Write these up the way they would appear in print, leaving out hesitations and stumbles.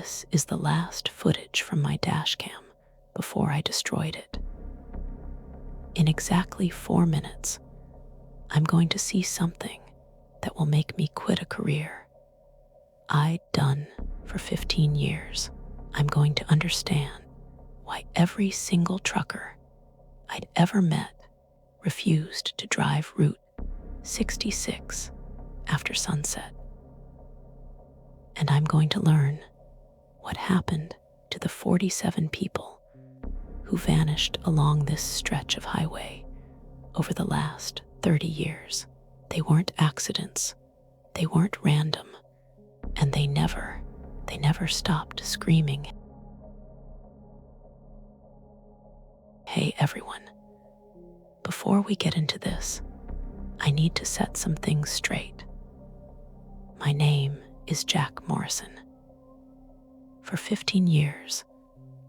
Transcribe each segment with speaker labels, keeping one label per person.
Speaker 1: This is the last footage from my dash cam before I destroyed it. In exactly 4 minutes, I'm going to see something that will make me quit a career I'd done for 15 years. I'm going to understand why every single trucker I'd ever met refused to drive Route 66 after sunset. And I'm going to learn what happened to the 47 people who vanished along this stretch of highway over the last 30 years. They weren't accidents, they weren't random, and they never stopped screaming. Hey everyone, before we get into this, I need to set some things straight. My name is Jack Morrison. For 15 years,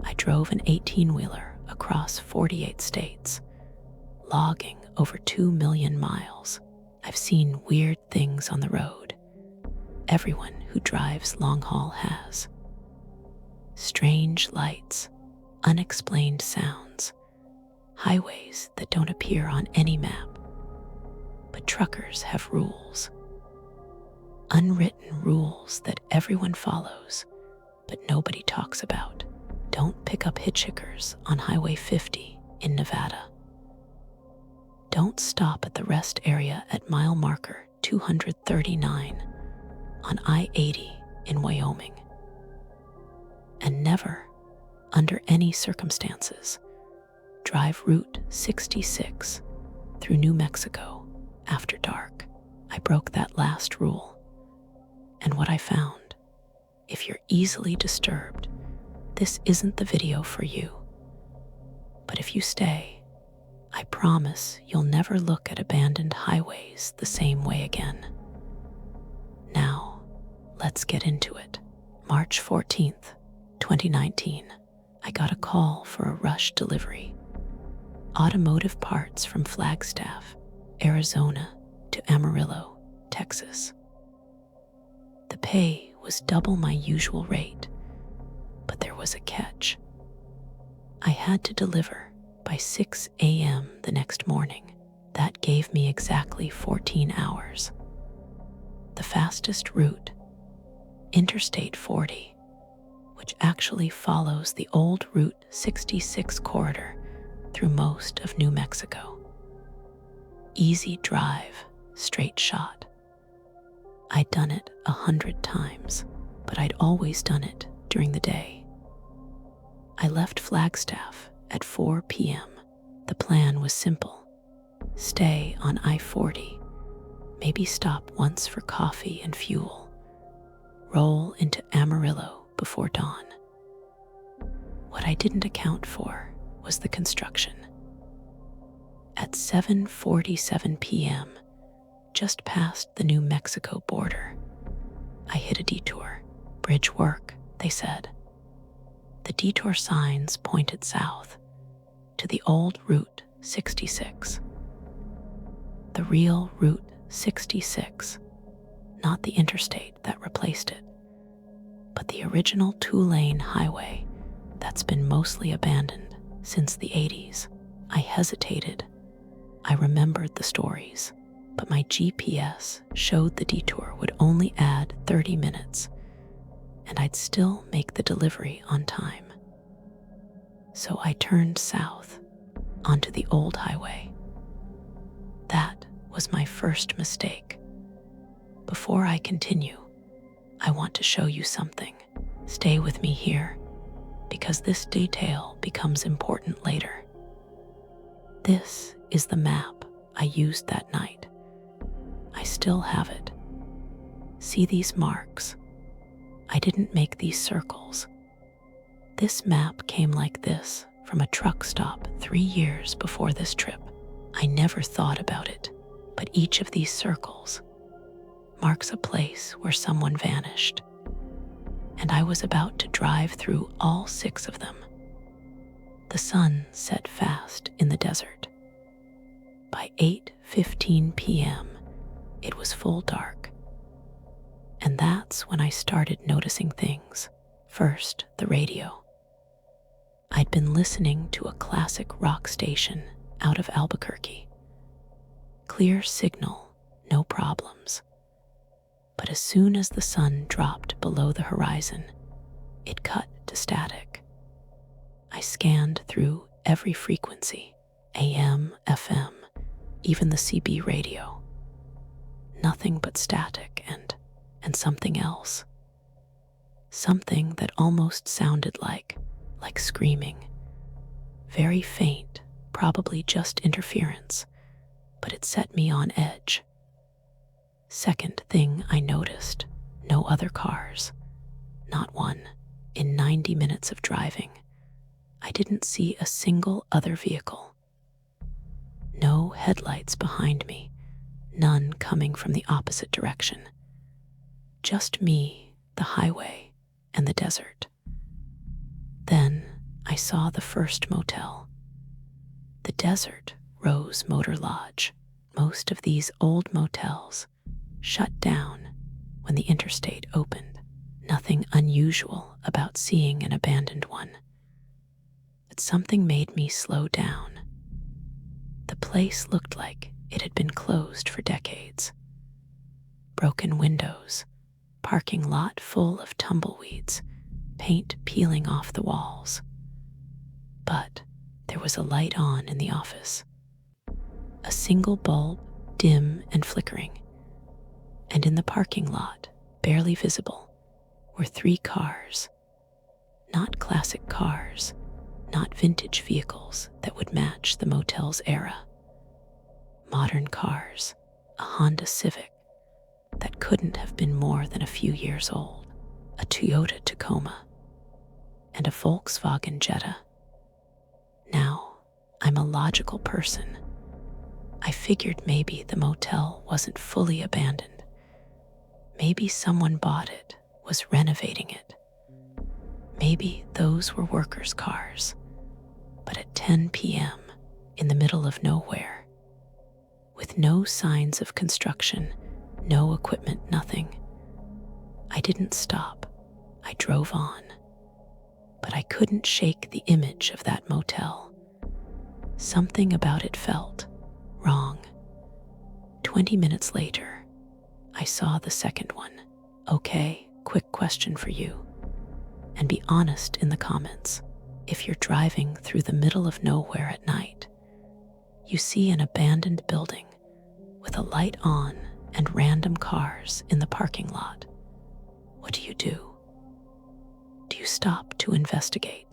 Speaker 1: I drove an 18-wheeler across 48 states, logging over 2 million miles. I've seen weird things on the road everyone who drives long haul has. Strange lights, unexplained sounds, highways that don't appear on any map. But truckers have rules. Unwritten rules that everyone follows, but nobody talks about. Don't pick up hitchhikers on Highway 50 in Nevada. Don't stop at the rest area at mile marker 239 on I-80 in Wyoming. And never, under any circumstances, drive Route 66 through New Mexico after dark. I broke that last rule. And what I found, if you're easily disturbed, this isn't the video for you. But if you stay, I promise you'll never look at abandoned highways the same way again. Now, let's get into it. March 14th, 2019, I got a call for a rush delivery. Automotive parts from Flagstaff, Arizona to Amarillo, Texas. The pay was double my usual rate, but there was a catch. I had to deliver by 6 a.m. the next morning. That gave me exactly 14 hours. The fastest route, Interstate 40, which actually follows the old Route 66 corridor through most of New Mexico. Easy drive, straight shot. I'd done it 100 times, but I'd always done it during the day. I left Flagstaff at 4 p.m. The plan was simple. Stay on I-40, maybe stop once for coffee and fuel, roll into Amarillo before dawn. What I didn't account for was the construction. At 7:47 p.m., just past the New Mexico border, I hit a detour. Bridge work, they said. The detour signs pointed south to the old Route 66. The real Route 66, not the interstate that replaced it, but the original 2-lane highway that's been mostly abandoned since the 80s. I hesitated. I remembered the stories, but my GPS showed the detour would only add 30 minutes, and I'd still make the delivery on time. So I turned south onto the old highway. That was my first mistake. Before I continue, I want to show you something. Stay with me here, because this detail becomes important later. This is the map I used that night. I still have it. See these marks? I didn't make these circles. This map came like this from a truck stop 3 years before this trip. I never thought about it, but each of these circles marks a place where someone vanished, and I was about to drive through all 6 of them. The sun set fast in the desert. By 8:15 p.m., it was full dark, and that's when I started noticing things. First, the radio. I'd been listening to a classic rock station out of Albuquerque. Clear signal, no problems. But as soon as the sun dropped below the horizon, it cut to static. I scanned through every frequency, AM, FM, even the CB radio. Nothing but static and something else. Something that almost sounded like screaming. Very faint, probably just interference, but it set me on edge. Second thing I noticed, no other cars. Not one. In 90 minutes of driving, I didn't see a single other vehicle. No headlights behind me, none coming from the opposite direction. Just me, the highway, and the desert. Then I saw the first motel. The Desert Rose Motor Lodge. Most of these old motels shut down when the interstate opened. Nothing unusual about seeing an abandoned one. But something made me slow down. The place looked like it had been closed for decades. Broken windows, parking lot full of tumbleweeds, paint peeling off the walls. But there was a light on in the office. A single bulb, dim and flickering. And in the parking lot, barely visible, were 3 cars. Not classic cars, not vintage vehicles that would match the motel's era. Modern cars, a Honda Civic that couldn't have been more than a few years old, a Toyota Tacoma, and a Volkswagen Jetta. Now, I'm a logical person. I figured maybe the motel wasn't fully abandoned. Maybe someone bought it, was renovating it. Maybe those were workers' cars. But at 10 p.m., in the middle of nowhere, with no signs of construction, no equipment, nothing, I didn't stop. I drove on. But I couldn't shake the image of that motel. Something about it felt wrong. 20 minutes later, I saw the second one. Okay, quick question for you. And be honest in the comments. If you're driving through the middle of nowhere at night, you see an abandoned building with a light on and random cars in the parking lot, what do you do? Do you stop to investigate?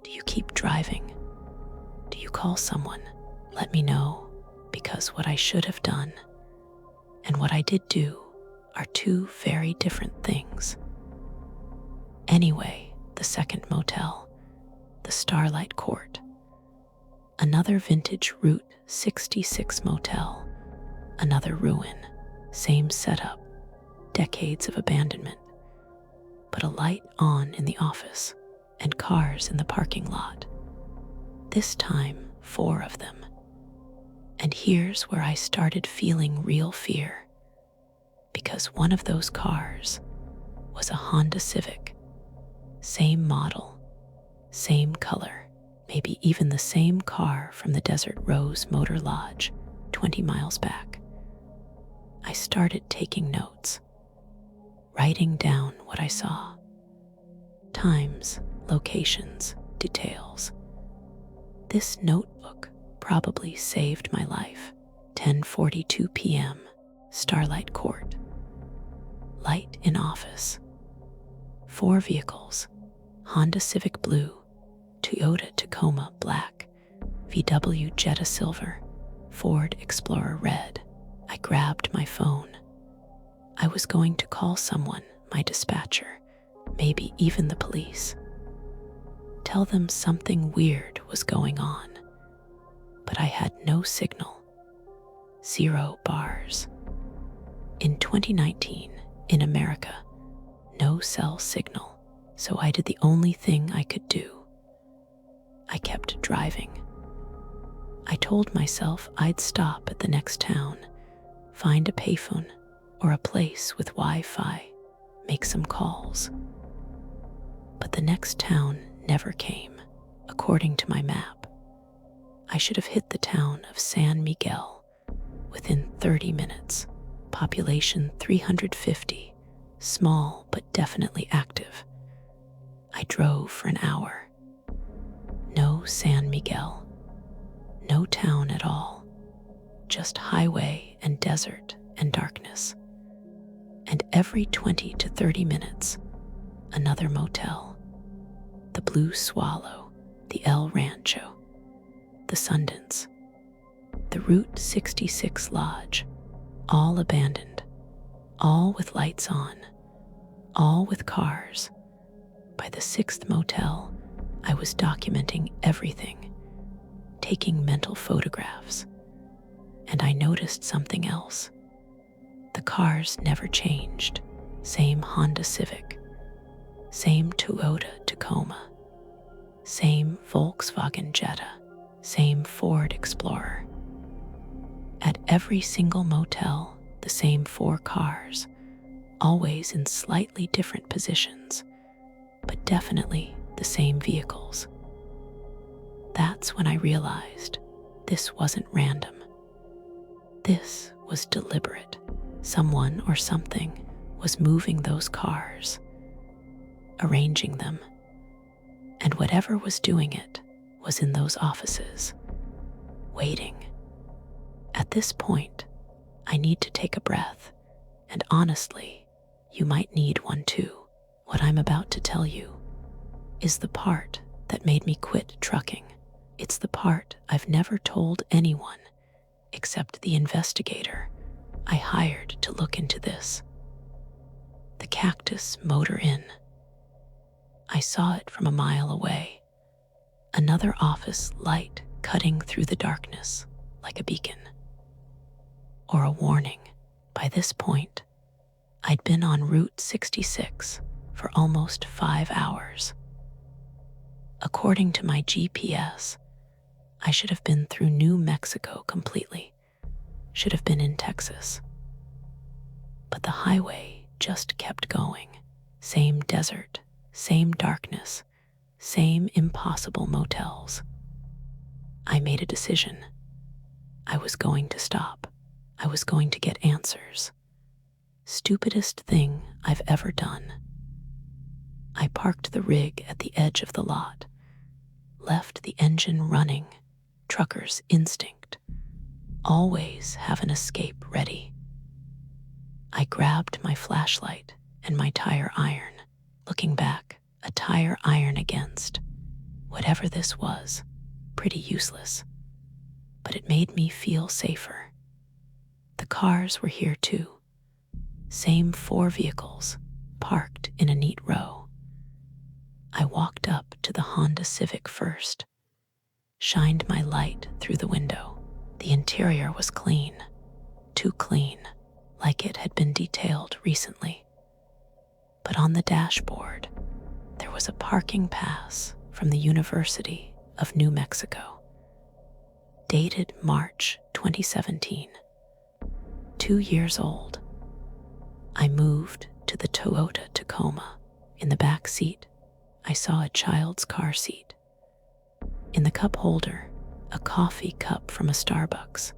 Speaker 1: Do you keep driving? Do you call someone? Let me know, because what I should have done and what I did do are 2 very different things. Anyway, the second motel, the Starlight Court, another vintage Route 66 motel, another ruin, same setup, decades of abandonment, but a light on in the office and cars in the parking lot. This time, 4 of them. And here's where I started feeling real fear, because one of those cars was a Honda Civic. Same model, same color, maybe even the same car from the Desert Rose Motor Lodge, 20 miles back. I started taking notes, writing down what I saw. Times, locations, details. This notebook probably saved my life. 10:42 p.m., Starlight Court. Light in office. 4 vehicles, Honda Civic Blue, Toyota Tacoma Black, VW Jetta Silver, Ford Explorer Red. I grabbed my phone. I was going to call someone, my dispatcher, maybe even the police. Tell them something weird was going on. But I had no signal. 0 bars. In 2019, in America, no cell signal, so I did the only thing I could do. I kept driving. I told myself I'd stop at the next town, find a payphone or a place with Wi-Fi, make some calls. But the next town never came, according to my map. I should have hit the town of San Miguel within 30 minutes, population 350, small but definitely active. I drove for an hour. No San Miguel. No town at all. Just highway and desert and darkness. And every 20 to 30 minutes, another motel. The Blue Swallow, the El Rancho, the Sundance, the Route 66 Lodge, all abandoned, all with lights on, all with cars. By the sixth motel, I was documenting everything, taking mental photographs. And I noticed something else. The cars never changed. Same Honda Civic, same Toyota Tacoma, same Volkswagen Jetta, same Ford Explorer. At every single motel, the same 4 cars, always in slightly different positions, but definitely the same vehicles. That's when I realized this wasn't random. This was deliberate. Someone or something was moving those cars, arranging them, and whatever was doing it was in those offices, waiting. At this point, I need to take a breath, and honestly, you might need one too. What I'm about to tell you is the part that made me quit trucking. It's the part I've never told anyone except the investigator I hired to look into this. The Cactus Motor Inn. I saw it from a mile away. Another office light cutting through the darkness like a beacon. Or a warning. By this point, I'd been on Route 66 for almost 5 hours. According to my GPS, I should have been through New Mexico completely. Should have been in Texas. But the highway just kept going. Same desert, same darkness, same impossible motels. I made a decision. I was going to stop. I was going to get answers. Stupidest thing I've ever done. I parked the rig at the edge of the lot, left the engine running, trucker's instinct. Always have an escape ready. I grabbed my flashlight and my tire iron. Looking back, a tire iron against whatever this was, pretty useless. But it made me feel safer. The cars were here too. Same 4 vehicles, parked in a neat row. I walked up to the Honda Civic first, shined my light through the window. The interior was clean, too clean, like it had been detailed recently. But on the dashboard, there was a parking pass from the University of New Mexico, dated March 2017. 2 years old. I moved to the Toyota Tacoma. In the back seat, I saw a child's car seat. In the cup holder, a coffee cup from a Starbucks.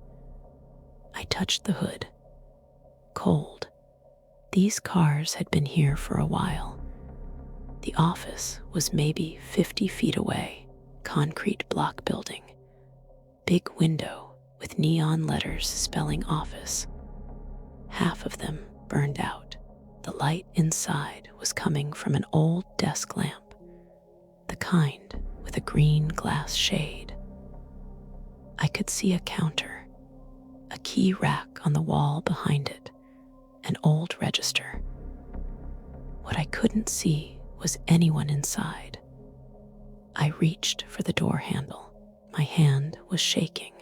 Speaker 1: I touched the hood. Cold. These cars had been here for a while. The office was maybe 50 feet away, concrete block building. Big window with neon letters spelling office. Half of them burned out. The light inside was coming from an old desk lamp, the kind with a green glass shade. I could see a counter, a key rack on the wall behind it, an old register. What I couldn't see was anyone inside. I reached for the door handle. My hand was shaking.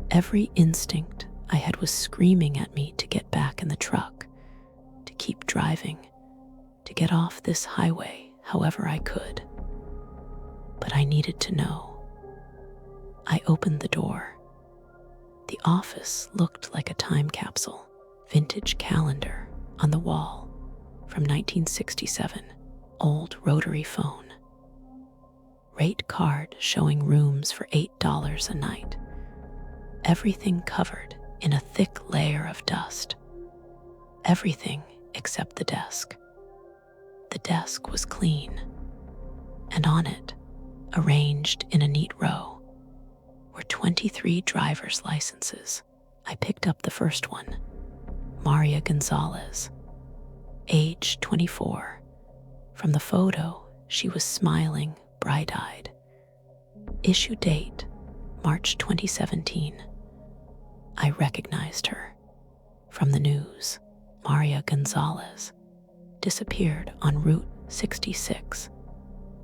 Speaker 1: Every instinct I had was screaming at me to get back in the truck, to keep driving, to get off this highway however I could. But I needed to know. I opened the door. The office looked like a time capsule, vintage calendar on the wall from 1967, old rotary phone. Rate card showing rooms for $8 a night. Everything covered in a thick layer of dust. Everything except the desk. The desk was clean, and on it, arranged in a neat row, were 23 driver's licenses. I picked up the first one, Maria Gonzalez, age 24. From the photo, she was smiling, bright-eyed. Issue date, March 2017. I recognized her. From the news, Maria Gonzalez disappeared on Route 66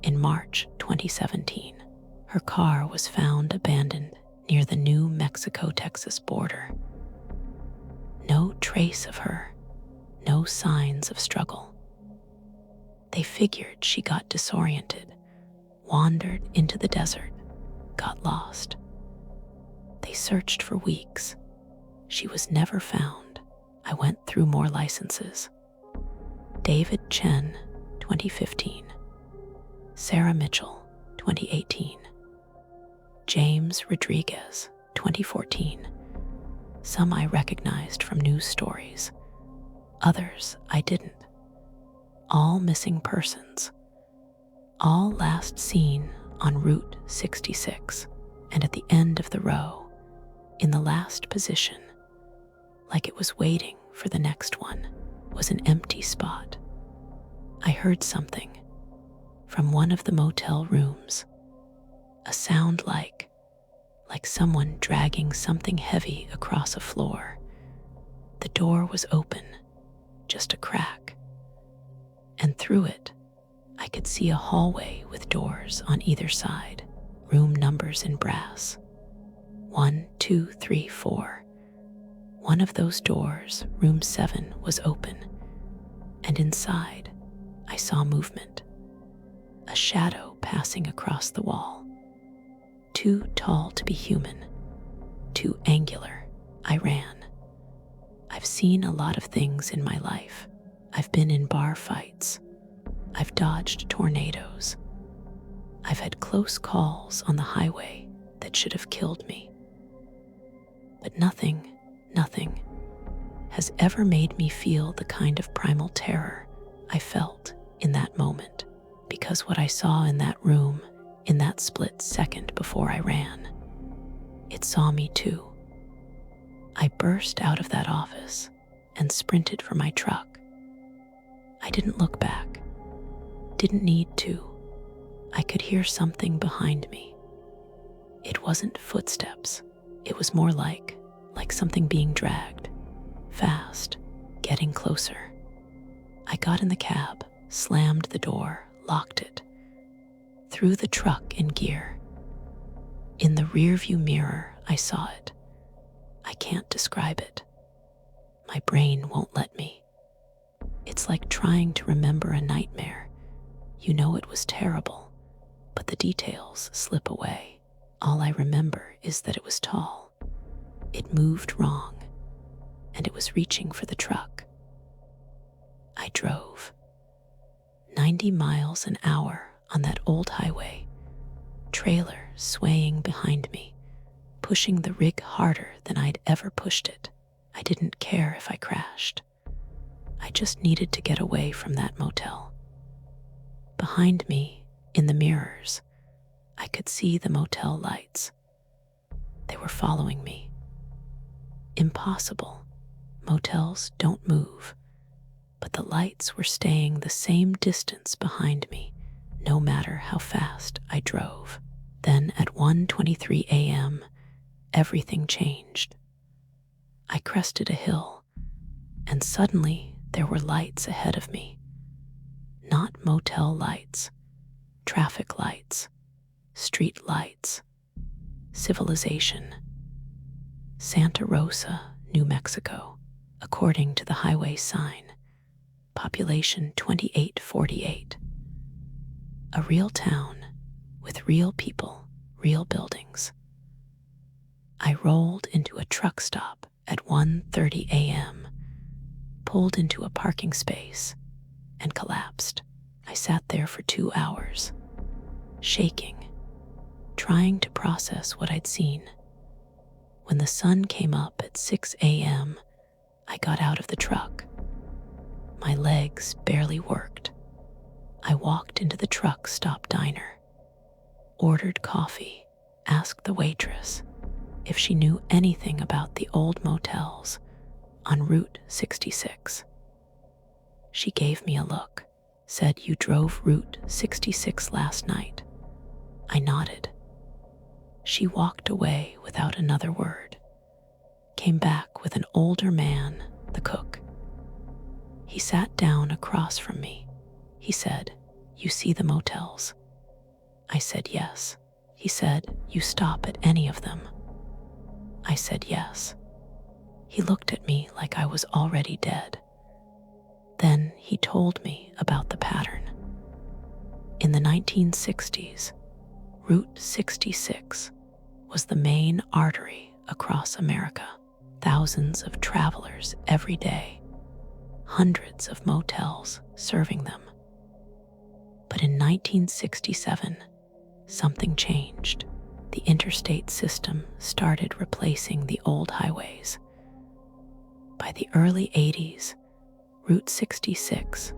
Speaker 1: in March 2017. Her car was found abandoned near the New Mexico-Texas border. No trace of her, no signs of struggle. They figured she got disoriented, wandered into the desert, got lost. They searched for weeks. She was never found. I went through more licenses. David Chen, 2015. Sarah Mitchell, 2018. James Rodriguez, 2014. Some I recognized from news stories. Others I didn't. All missing persons. All last seen on Route 66 and at the end of the row, in the last position, like it was waiting for the next one, was an empty spot. I heard something from one of the motel rooms, a sound like someone dragging something heavy across a floor. The door was open, just a crack, and through it, I could see a hallway with doors on either side, room numbers in brass. 1, 2, 3, 4. One of those doors, room 7, was open, and inside, I saw movement. A shadow passing across the wall. Too tall to be human, too angular. I ran. I've seen a lot of things in my life. I've been in bar fights. I've dodged tornadoes. I've had close calls on the highway that should have killed me. But nothing has ever made me feel the kind of primal terror I felt in that moment, because what I saw in that room, in that split second before I ran, it saw me too. I burst out of that office and sprinted for my truck. I didn't look back. Didn't need to. I could hear something behind me. It wasn't footsteps. It was more like something being dragged, fast, getting closer. I got in the cab, slammed the door, locked it, threw the truck in gear. In the rearview mirror, I saw it. I can't describe it. My brain won't let me. It's like trying to remember a nightmare. You know it was terrible, but the details slip away. All I remember is that it was tall. It moved wrong, and it was reaching for the truck. I drove 90 miles an hour on that old highway, trailer swaying behind me, pushing the rig harder than I'd ever pushed it. I didn't care if I crashed. I just needed to get away from that motel. Behind me, in the mirrors, I could see the motel lights. They were following me. Impossible. Motels don't move. But the lights were staying the same distance behind me, no matter how fast I drove. Then at 1:23 a.m., everything changed. I crested a hill, and suddenly there were lights ahead of me. Not motel lights, traffic lights, street lights, civilization. Santa Rosa, New Mexico, according to the highway sign. Population 2848. A real town with real people, real buildings. I rolled into a truck stop at 1:30 a.m., pulled into a parking space, and collapsed. I sat there for 2 hours, shaking, trying to process what I'd seen. When the sun came up at 6 a.m., I got out of the truck. My legs barely worked. I walked into the truck stop diner, ordered coffee, asked the waitress if she knew anything about the old motels on Route 66. She gave me a look, said, "You drove Route 66 last night." I nodded. She walked away without another word, came back with an older man, the cook. He sat down across from me. He said, "You see the motels?" I said yes. He said, "You stop at any of them?" I said yes. He looked at me like I was already dead. Then he told me about the pattern. In the 1960s, Route 66 was the main artery across America. Thousands of travelers every day, hundreds of motels serving them. But in 1967, something changed. The interstate system started replacing the old highways. By the early 80s, Route 66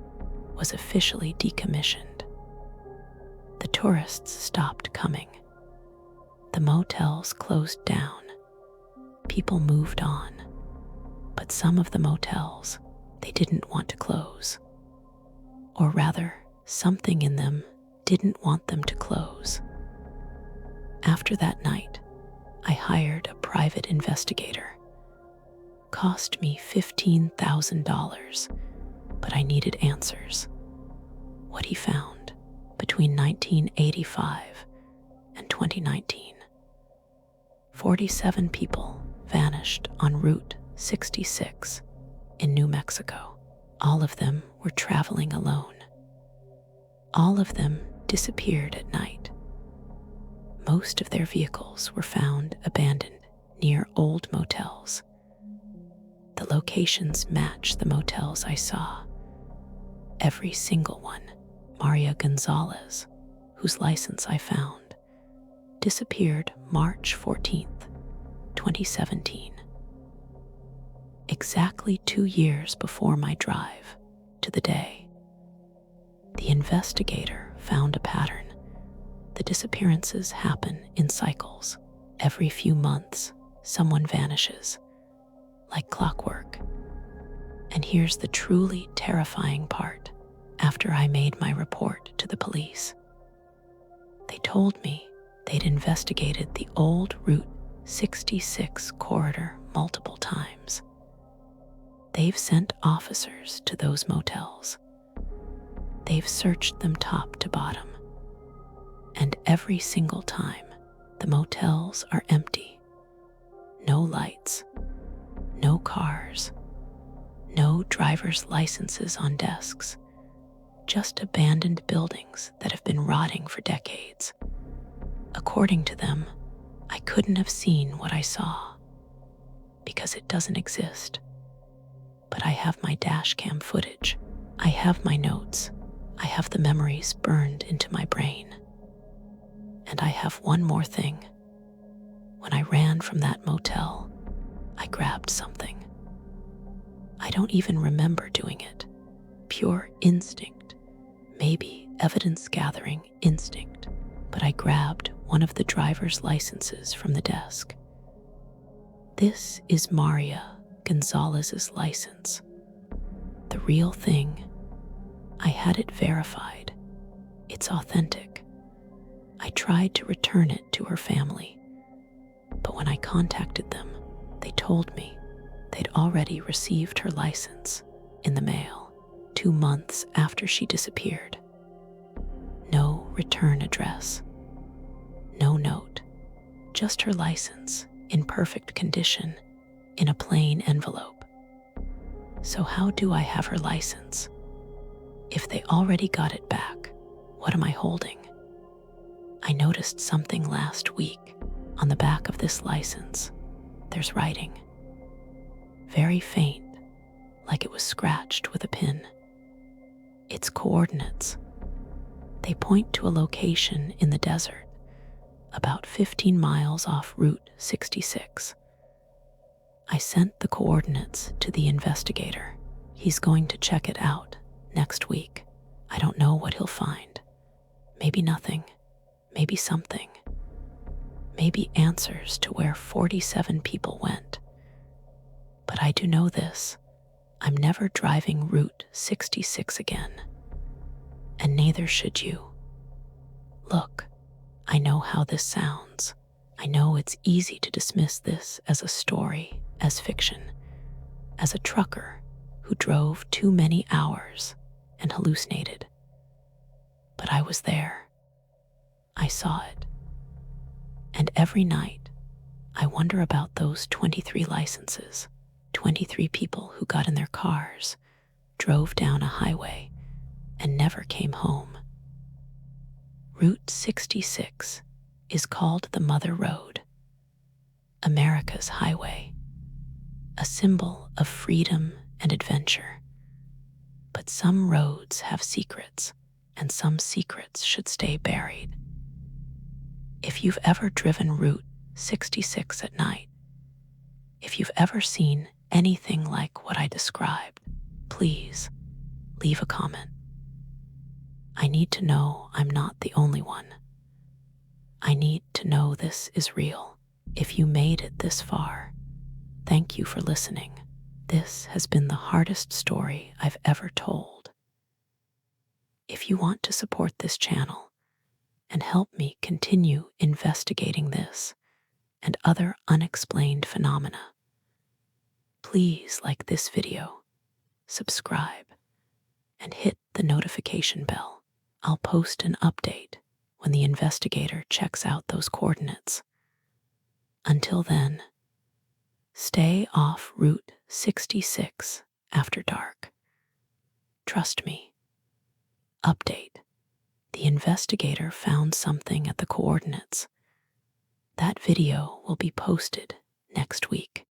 Speaker 1: was officially decommissioned. The tourists stopped coming. The motels closed down. People moved on. But some of the motels, they didn't want to close. Or rather, something in them didn't want them to close. After that night, I hired a private investigator. Cost me $15,000, but I needed answers. What he found between 1985 and 2019. 47 people vanished on Route 66 in New Mexico. All of them were traveling alone. All of them disappeared at night. Most of their vehicles were found abandoned near old motels. The locations match the motels I saw. Every single one. Maria Gonzalez, whose license I found, disappeared March 14th, 2017. Exactly 2 years before my drive to the day. The investigator found a pattern. The disappearances happen in cycles. Every few months, someone vanishes, like clockwork. And here's the truly terrifying part. After I made my report to the police, they told me they'd investigated the old Route 66 corridor multiple times. They've sent officers to those motels. They've searched them top to bottom. And every single time, the motels are empty. No lights, no cars, no driver's licenses on desks, just abandoned buildings that have been rotting for decades. According to them, I couldn't have seen what I saw because it doesn't exist. But I have my dash cam footage. I have my notes. I have the memories burned into my brain. And I have one more thing. When I ran from that motel, I grabbed something. I don't even remember doing it. Pure instinct. Maybe evidence-gathering instinct. But I grabbed one of the driver's licenses from the desk. This is Maria Gonzalez's license. The real thing. I had it verified. It's authentic. I tried to return it to her family, but when I contacted them, they told me they'd already received her license in the mail 2 months after she disappeared. No return address, no note, just her license in perfect condition in a plain envelope. So how do I have her license? If they already got it back, what am I holding? I noticed something last week. On the back of this license, there's writing. Very faint, like it was scratched with a pin. It's coordinates They point to a location in the desert, about 15 miles off Route 66. I sent the coordinates to the investigator. He's going to check it out next week. I don't know what he'll find. Maybe nothing. Maybe something. Maybe answers to where 47 people went. But I do know this. I'm never driving Route 66 again. And neither should you. Look, I know how this sounds. I know it's easy to dismiss this as a story, as fiction, as a trucker who drove too many hours and hallucinated. But I was there. I saw it. And every night, I wonder about those 23 licenses, 23 people who got in their cars, drove down a highway, and never came home. Route 66 is called the Mother Road, America's highway, a symbol of freedom and adventure. But some roads have secrets, and some secrets should stay buried. If you've ever driven Route 66 at night, if you've ever seen anything like what I described, please leave a comment. I need to know I'm not the only one. I need to know this is real. If you made it this far, thank you for listening. This has been the hardest story I've ever told. If you want to support this channel and help me continue investigating this and other unexplained phenomena, please like this video, subscribe, and hit the notification bell. I'll post an update when the investigator checks out those coordinates. Until then, stay off Route 66 after dark. Trust me. Update. The investigator found something at the coordinates. That video will be posted next week.